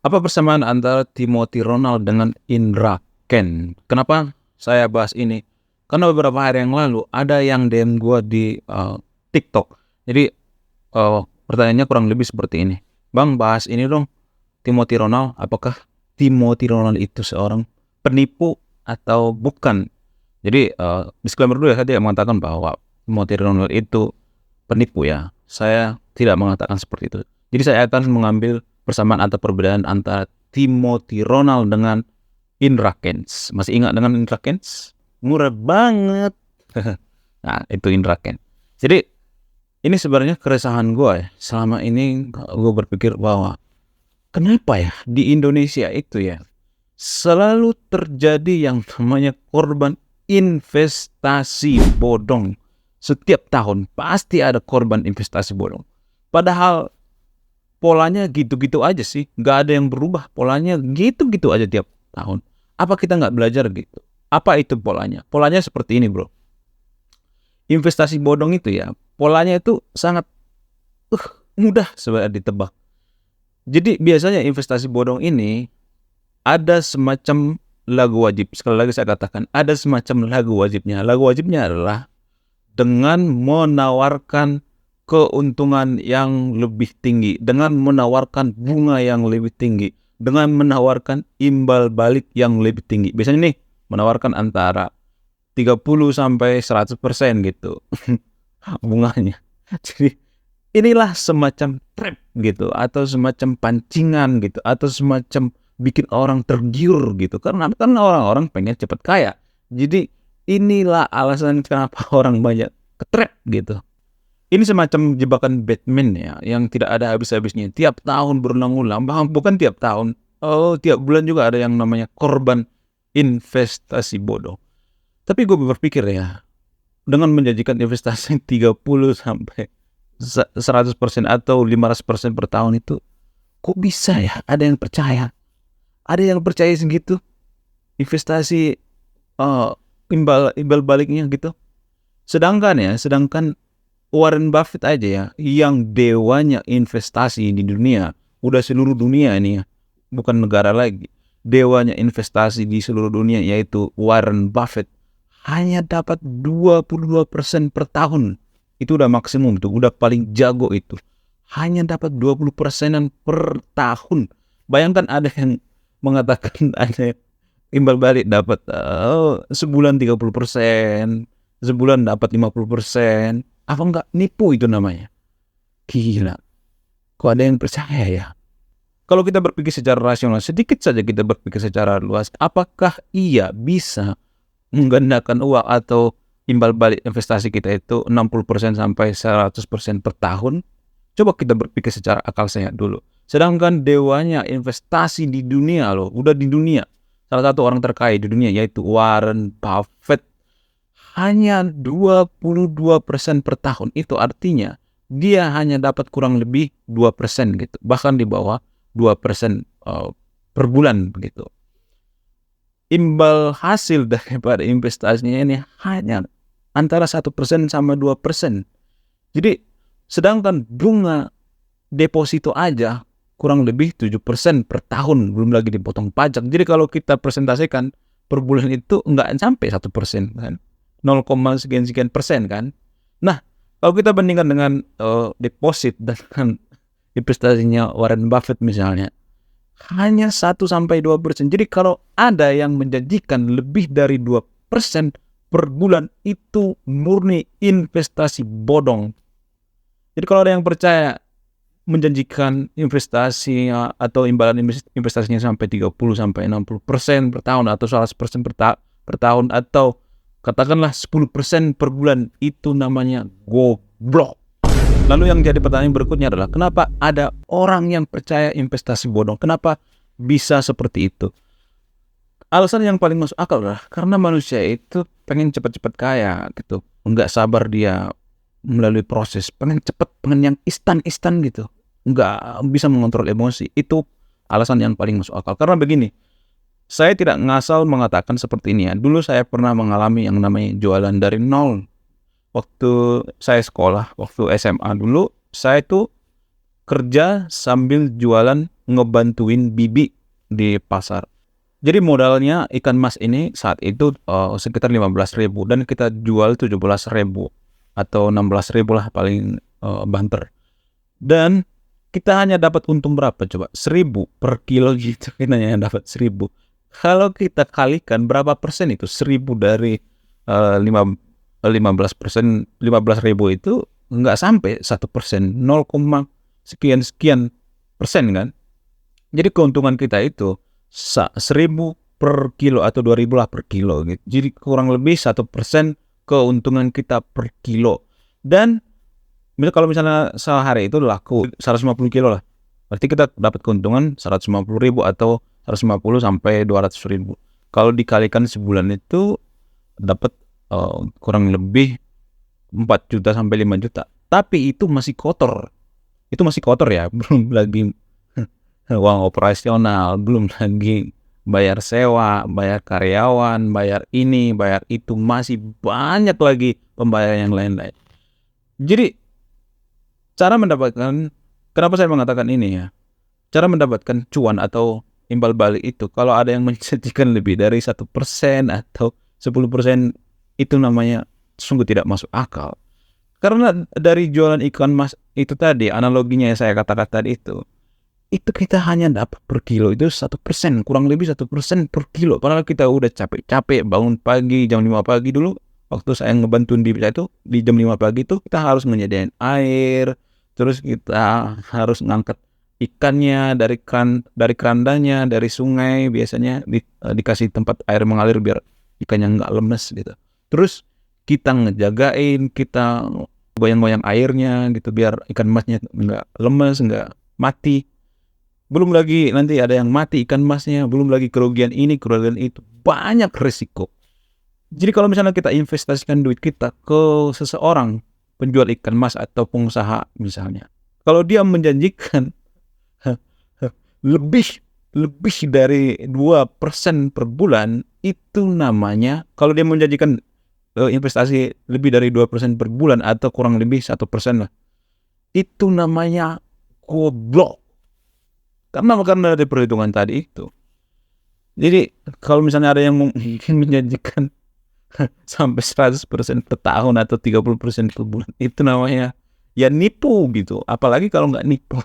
Apa persamaan antara Timothy Ronald dengan Indra Ken? Kenapa saya bahas ini? Karena beberapa hari yang lalu ada yang DM gua di TikTok. Jadi pertanyaannya kurang lebih seperti ini. Bang, bahas ini dong, Timothy Ronald. Apakah Timothy Ronald itu seorang penipu atau bukan? Jadi disclaimer dulu ya, saya tidak mengatakan bahwa Timothy Ronald itu penipu ya. Saya tidak mengatakan seperti itu. Jadi saya akan mengambil persamaan atau perbedaan antara Timothy Ronald dengan Indra Kents. Masih ingat dengan Indra Kents? Murah banget. Nah, itu Indra Kents. Jadi ini sebenarnya keresahan gue ya. Selama ini gue berpikir bahwa kenapa ya di Indonesia itu ya selalu terjadi yang namanya korban investasi bodong. Setiap tahun pasti ada korban investasi bodong. Padahal polanya gitu-gitu aja sih. Gak ada yang berubah. Polanya gitu-gitu aja tiap tahun. Apa kita gak belajar gitu? Apa itu polanya? Polanya seperti ini, bro. Investasi bodong itu ya, polanya itu sangat mudah sebenarnya ditebak. Jadi biasanya investasi bodong ini ada semacam lagu wajib. Sekali lagi saya katakan, ada semacam lagu wajibnya. Lagu wajibnya adalah dengan menawarkan keuntungan yang lebih tinggi, dengan menawarkan bunga yang lebih tinggi, dengan menawarkan imbal balik yang lebih tinggi. Biasanya nih menawarkan antara 30 sampai 100% gitu bunganya. Jadi inilah semacam trap gitu, atau semacam pancingan gitu, atau semacam bikin orang tergiur gitu. Karena orang-orang pengen cepat kaya. Jadi inilah alasan kenapa orang banyak ketrap gitu. Ini semacam jebakan Batman ya, yang tidak ada habis-habisnya. Tiap tahun berulang-ulang, bukan tiap tahun, tiap bulan juga ada yang namanya korban investasi bodoh. Tapi gue berpikir ya, dengan menjanjikan investasi 30 sampai 100% atau 500% per tahun itu, kok bisa ya ada yang percaya? Ada yang percaya segitu? Investasi imbal baliknya gitu. Sedangkan Warren Buffett aja ya, yang dewanya investasi di dunia, udah seluruh dunia ini ya, bukan negara lagi. Dewanya investasi di seluruh dunia yaitu Warren Buffett hanya dapat 22% per tahun. Itu udah maksimum tuh, udah paling jago itu. Hanya dapat 20%-an per tahun. Bayangkan ada yang mengatakan ada imbal balik dapat sebulan 30%, sebulan dapat 50%. Apa enggak nipu itu namanya? Gila. Kok ada yang percaya ya? Kalau kita berpikir secara rasional, sedikit saja kita berpikir secara luas, apakah ia bisa menggandakan uang atau imbal balik investasi kita itu 60% sampai 100% per tahun? Coba kita berpikir secara akal sehat dulu. Sedangkan dewanya investasi di dunia loh, udah di dunia. Salah satu orang terkaya di dunia yaitu Warren Buffett. Hanya 22% per tahun. Itu artinya dia hanya dapat kurang lebih 2% gitu. Bahkan di bawah 2% per bulan gitu. Imbal hasil daripada investasinya ini hanya antara 1% sama 2%. Jadi sedangkan bunga deposito aja kurang lebih 7% per tahun, belum lagi dipotong pajak. Jadi kalau kita presentasikan per bulan itu nggak sampai 1% kan. 0, sekian persen kan. Nah, kalau kita bandingkan dengan deposit dengan investasinya Warren Buffett misalnya, hanya 1-2%. Jadi kalau ada yang menjanjikan lebih dari 2% per bulan, itu murni investasi bodong. Jadi kalau ada yang percaya menjanjikan investasi atau imbalan investasinya sampai 30-60% per tahun, atau 100% per tahun, atau katakanlah 10% per bulan, itu namanya goblok. Lalu yang jadi pertanyaan berikutnya adalah, kenapa ada orang yang percaya investasi bodong? Kenapa bisa seperti itu? Alasan yang paling masuk akal adalah karena manusia itu pengen cepat-cepat kaya gitu. Nggak sabar dia melalui proses. Pengen cepat, pengen yang instan gitu. Nggak bisa mengontrol emosi. Itu alasan yang paling masuk akal. Karena begini, saya tidak ngasal mengatakan seperti ini ya. Dulu saya pernah mengalami yang namanya jualan dari nol. Waktu saya sekolah, waktu SMA dulu, saya tuh kerja sambil jualan, ngebantuin bibi di pasar. Jadi modalnya ikan mas ini saat itu sekitar 15.000 dan kita jual 17.000 atau 16.000 lah paling banter. Dan kita hanya dapat untung berapa coba? 1.000 per kilo gitu. Kita hanya dapat 1.000. Kalau kita kalikan berapa persen itu? 1.000 dari 15%, 15.000 itu nggak sampai 1%, 0, sekian persen kan. Jadi keuntungan kita itu 1.000 per kilo atau 2.000 lah per kilo gitu. Jadi kurang lebih 1% keuntungan kita per kilo. Dan kalau misalnya sehari itu laku 150 kilo lah, berarti kita dapat keuntungan 150.000 atau 150 sampai 200.000. Kalau dikalikan sebulan itu dapat kurang lebih 4 juta sampai 5 juta. Tapi itu masih kotor. Itu masih kotor ya, belum lagi uang operasional, belum lagi bayar sewa, bayar karyawan, bayar ini, bayar itu, masih banyak lagi pembayaran yang lain-lain. Jadi cara mendapatkan, kenapa saya mengatakan ini ya, cara mendapatkan cuan atau imbal balik itu, kalau ada yang menjanjikan lebih dari 1% atau 10%, itu namanya sungguh tidak masuk akal. Karena dari jualan ikan mas itu tadi, analoginya yang saya katakan tadi itu kita hanya dapat per kilo itu 1%, kurang lebih 1% per kilo. Padahal kita udah capek-capek bangun pagi jam 5 pagi dulu. Waktu saya ngebantuin di itu di jam 5 pagi itu kita harus menyediakan air, terus kita harus ngangkat ikannya dari kerandanya, dari sungai biasanya dikasih tempat air mengalir biar ikannya nggak lemes gitu. Terus kita ngejagain, kita goyang-goyang airnya gitu biar ikan masnya nggak lemes, nggak mati. Belum lagi nanti ada yang mati ikan masnya, belum lagi kerugian ini, kerugian itu, banyak risiko. Jadi kalau misalnya kita investasikan duit kita ke seseorang penjual ikan mas atau pengusaha misalnya, kalau dia menjanjikan lebih dari 2% per bulan, itu namanya, kalau dia menjanjikan investasi lebih dari 2% per bulan atau kurang lebih 1% lah, itu namanya goblok. Karena dari perhitungan tadi itu. Jadi kalau misalnya ada yang menjanjikan sampai 100% per tahun atau 30% per bulan, itu namanya ya nipu gitu. Apalagi kalau nggak nipu.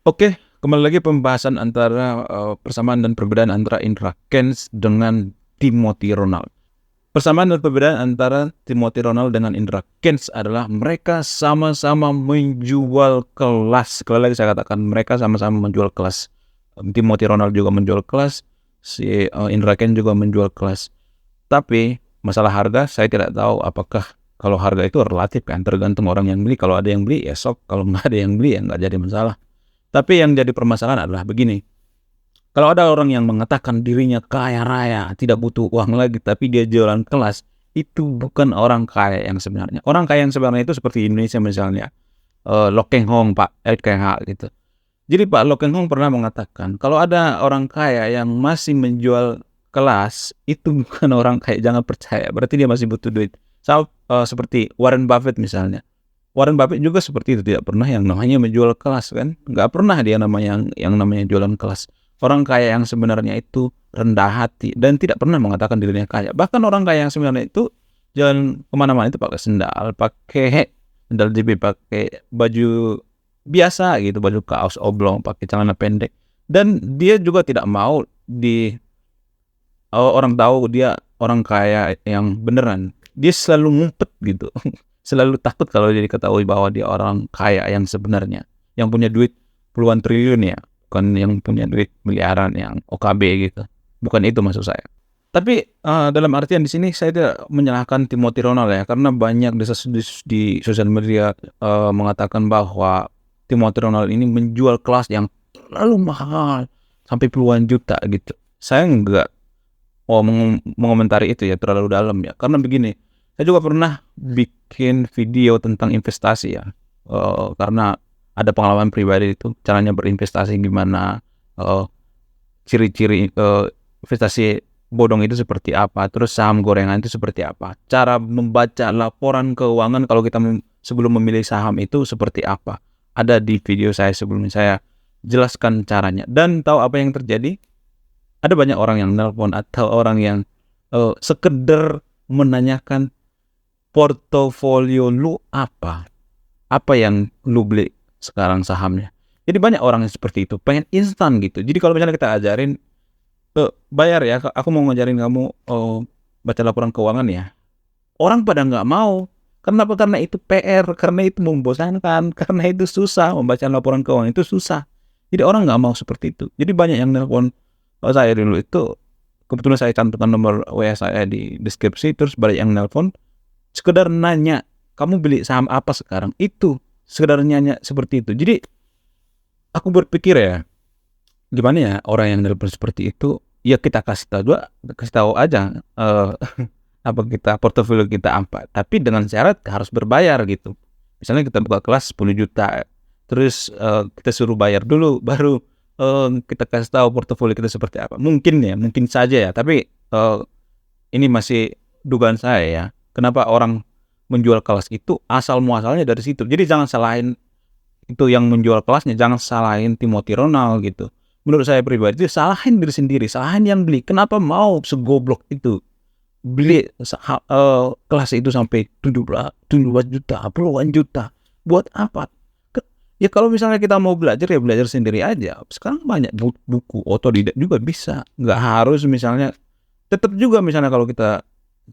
Oke, kembali lagi pembahasan antara persamaan dan perbedaan antara Indra Kents dengan Timothy Ronald. Persamaan dan perbedaan antara Timothy Ronald dengan Indra Kents adalah mereka sama-sama menjual kelas. Sekali lagi saya katakan, mereka sama-sama menjual kelas. Timothy Ronald juga menjual kelas, si Indra Kents juga menjual kelas. Tapi masalah harga saya tidak tahu, apakah kalau harga itu relatif kan, tergantung orang yang beli. Kalau ada yang beli ya sok, kalau nggak ada yang beli ya nggak jadi masalah. Tapi yang jadi permasalahan adalah begini. Kalau ada orang yang mengatakan dirinya kaya raya, tidak butuh uang lagi, tapi dia jualan kelas, itu bukan orang kaya yang sebenarnya. Orang kaya yang sebenarnya itu seperti Indonesia misalnya, Lo Keng Hong, Pak LKH gitu. Jadi Pak Lo Keng Hong pernah mengatakan, kalau ada orang kaya yang masih menjual kelas, itu bukan orang kaya, jangan percaya, berarti dia masih butuh duit. Seperti Warren Buffett misalnya. Warren Buffett juga seperti itu, tidak pernah yang namanya menjual kelas kan, nggak pernah dia yang namanya jualan kelas. Orang kaya yang sebenarnya itu rendah hati dan tidak pernah mengatakan dirinya kaya. Bahkan orang kaya yang sebenarnya itu jalan kemana-mana itu pakai sendal jepit, pakai baju biasa gitu, baju kaos oblong, pakai celana pendek. Dan dia juga tidak mau orang tahu dia orang kaya yang beneran. Dia selalu ngumpet gitu. Selalu takut kalau dia diketahui bahwa dia orang kaya yang sebenarnya, yang punya duit puluhan triliun ya. Bukan yang punya duit miliaran yang OKB gitu. Bukan itu maksud saya. Tapi dalam artian di sini saya tidak menyalahkan Timothy Ronald ya, karena banyak desas-desus di sosial media mengatakan bahwa Timothy Ronald ini menjual kelas yang terlalu mahal sampai puluhan juta gitu. Saya enggak mengomentari itu ya terlalu dalam ya, karena begini, saya juga pernah bikin video tentang investasi ya, karena ada pengalaman pribadi itu caranya berinvestasi gimana, ciri-ciri investasi bodong itu seperti apa, terus saham gorengan itu seperti apa, cara membaca laporan keuangan kalau kita sebelum memilih saham itu seperti apa, ada di video saya sebelumnya, saya jelaskan caranya. Dan tahu apa yang terjadi? Ada banyak orang yang nelpon atau orang yang sekedar menanyakan portofolio lu apa yang lu beli sekarang sahamnya. Jadi banyak orang yang seperti itu, pengen instan gitu. Jadi kalau misalnya kita ajarin, bayar ya, aku mau ngajarin kamu baca laporan keuangan ya, orang pada nggak mau. Kenapa? Karena itu PR, karena itu membosankan, karena itu susah. Membaca laporan keuangan itu susah. Jadi orang nggak mau seperti itu. Jadi banyak yang nelpon saya dulu itu, kebetulan saya cantumkan nomor WA saya di deskripsi, terus banyak yang nelpon sekedar nanya, kamu beli saham apa sekarang? Itu sekedar nanya seperti itu. Jadi aku berpikir ya, gimana ya orang yang nelpon seperti itu, ya kita kasih tahu aja apa kita, portofolio kita apa, tapi dengan syarat harus berbayar gitu. Misalnya kita buka kelas 10 juta, terus kita suruh bayar dulu, baru kita kasih tahu portofolio kita seperti apa. Mungkin saja ya, tapi ini masih dugaan saya ya. Kenapa orang menjual kelas itu asal muasalnya dari situ. Jadi jangan salahin itu yang menjual kelasnya, jangan salahin Timothy Ronald gitu. Menurut saya pribadi itu salahin diri sendiri, salahin yang beli. Kenapa mau segoblok itu beli kelas itu sampai 17 juta, puluhan juta? Buat apa? Ya kalau misalnya kita mau belajar, ya belajar sendiri aja. Sekarang banyak buku otodidak juga bisa. Nggak harus misalnya, tetap juga misalnya kalau kita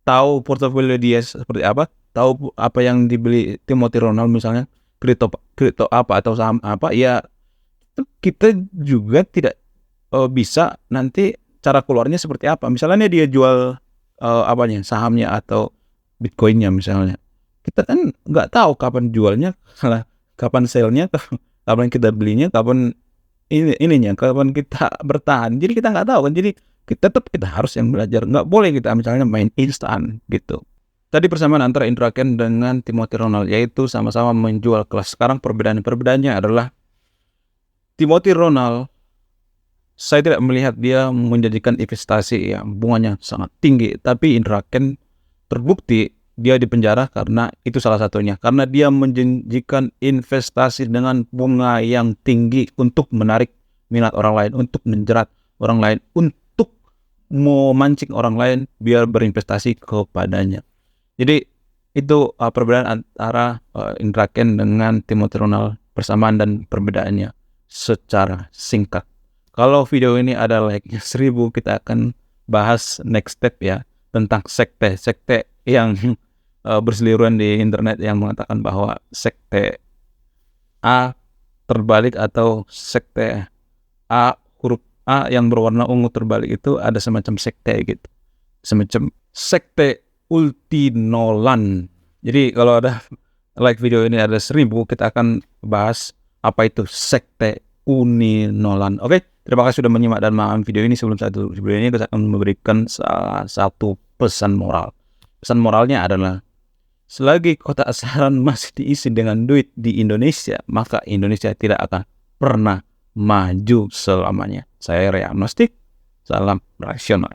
tahu portofolio dia seperti apa, tahu apa yang dibeli Timothy Ronald misalnya, kripto apa atau saham apa, ya kita juga tidak bisa nanti cara keluarnya seperti apa. Misalnya dia jual sahamnya atau bitcoinnya misalnya, kita kan nggak tahu kapan jualnya, kapan sale-nya, kapan kita belinya, kapan kapan kita bertahan. Jadi kita nggak tahu kan. Jadi kita harus yang belajar, nggak boleh kita misalnya main instan gitu. Tadi persamaan antara Indra Kents dengan Timothy Ronald, yaitu sama-sama menjual kelas. Sekarang perbedaannya adalah Timothy Ronald, saya tidak melihat dia menjanjikan investasi yang bunganya sangat tinggi, tapi Indra Kents terbukti dia dipenjara karena itu salah satunya, karena dia menjanjikan investasi dengan bunga yang tinggi untuk menarik minat orang lain, untuk menjerat orang lain, untuk memancing orang lain biar berinvestasi kepadanya. Jadi itu perbedaan antara Indra Kents dengan Timothy Ronald, persamaan dan perbedaannya secara singkat. Kalau video ini ada like-nya 1000, kita akan bahas next step ya, tentang sekte yang berseliweran di internet yang mengatakan bahwa sekte A terbalik atau sekte A huruf A yang berwarna ungu terbalik itu ada semacam sekte gitu, semacam sekte Ultinolan. Jadi kalau ada like video ini ada 1000, kita akan bahas apa itu sekte Uninolan. Oke, terima kasih sudah menyimak dan memahami video ini. Sebelum video ini saya akan memberikan salah satu pesan moral. Pesan moralnya adalah, selagi kotak saran masih diisi dengan duit di Indonesia, maka Indonesia tidak akan pernah maju selamanya. Saya Ray Agnostik, salam rasional.